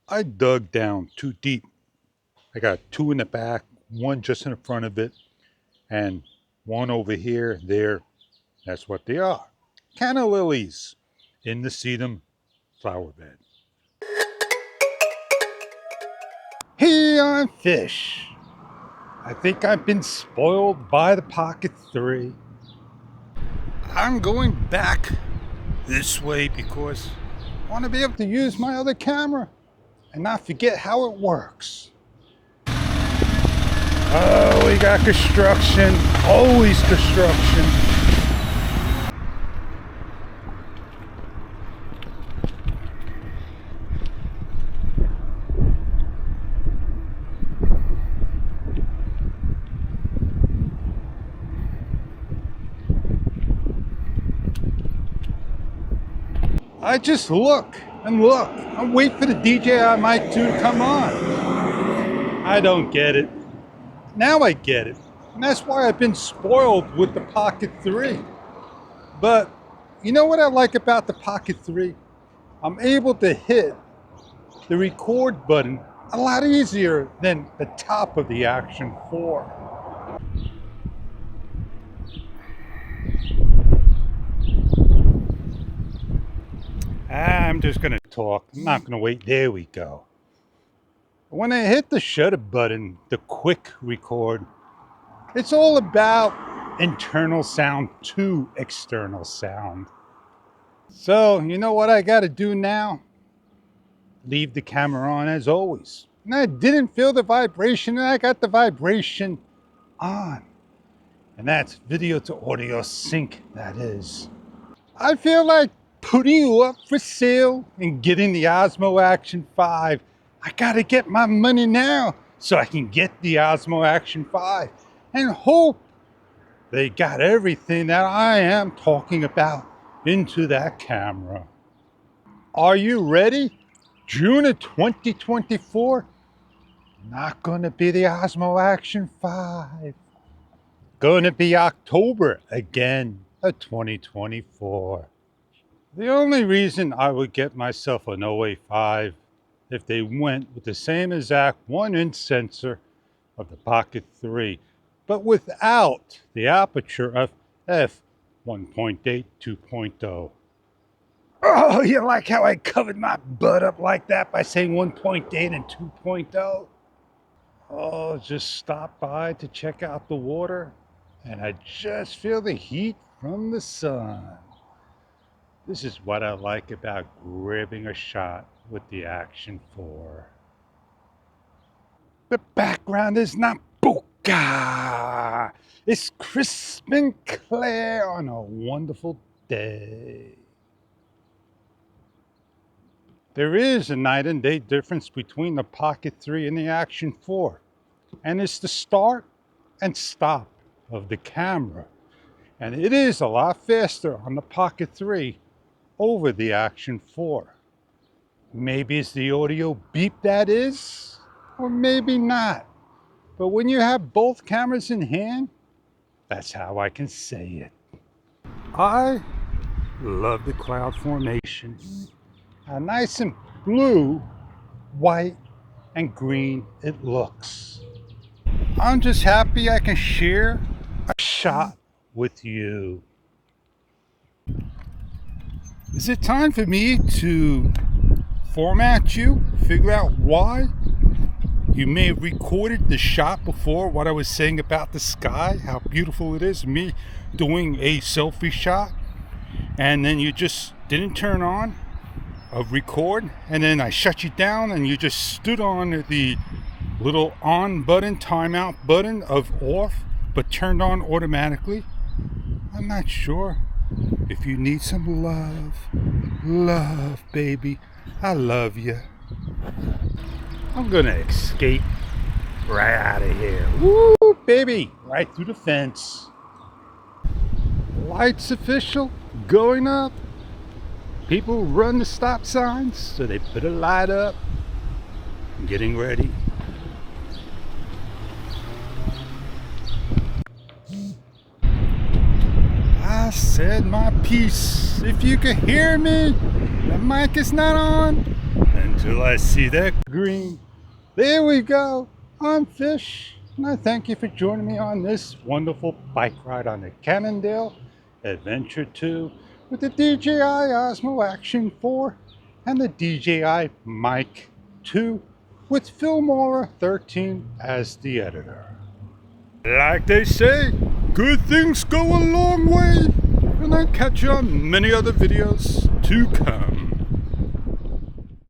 I dug down too deep. I got two in the back, one just in front of it, and one over here, there. That's what they are. Canna lilies in the sedum flower bed. Hey, I'm Fish. I think I've been spoiled by the Pocket 3. I'm going back this way because I want to be able to use my other camera and not forget how it works. Oh, we got construction. Always construction. I just look and look. I wait for the DJI Mic 2 to come on. I don't get it. Now I get it. And that's why I've been spoiled with the Pocket 3. But you know what I like about the Pocket 3? I'm able to hit the record button a lot easier than the top of the Action 4. I'm just gonna talk. I'm not gonna wait. There we go. When I hit the shutter button, the quick record, it's all about internal sound to external sound. So, you know what I gotta do now? Leave the camera on as always. And I didn't feel the vibration, and I got the vibration on. And that's video to audio sync, that is. I feel like putting you up for sale and getting the Osmo Action 5. I gotta get my money now so I can get the Osmo Action 5 and hope they got everything that I am talking about into that camera. Are you ready? June of 2024? Not gonna be the Osmo Action 5. Gonna be October again of 2024. The only reason I would get myself an OA5 if they went with the same exact 1-inch sensor of the Pocket 3, but without the aperture of f1.8 2.0. Oh, you like how I covered my butt up like that by saying 1.8 and 2.0? Oh, just stop by to check out the water, and I just feel the heat from the sun. This is what I like about grabbing a shot with the Action 4. The background is not bokeh. It's crisp and clear on a wonderful day. There is a night and day difference between the Pocket 3 and the Action 4. And it's the start and stop of the camera. And it is a lot faster on the Pocket 3 over the Action 4. Maybe it's the audio beep that is, or maybe not. But when you have both cameras in hand, that's how I can say it. I love the cloud formation. How nice and blue, white, and green it looks. I'm just happy I can share a shot with you. Is it time for me to format you, figure out why you may have recorded the shot before, what I was saying about the sky, how beautiful it is, me doing a selfie shot, and then you just didn't turn on a record, and then I shut you down and you just stood on the little on button, timeout button of off, but turned on automatically. I'm not sure. If you need some love, baby, I love you. I'm gonna escape right out of here. Woo, baby, right through the fence. Lights official, going up. People run the stop signs, so they put a light up. I'm getting ready. I said my piece. If you could hear me, the mic is not on, then till I see that green. There we go. I'm Fish, and I thank you for joining me on this wonderful bike ride on the Cannondale Adventure 2 with the DJI Osmo Action 4 and the DJI Mic 2 with Filmora 13 as the editor. Like they say, good things go a long way, and I'll catch you on many other videos to come.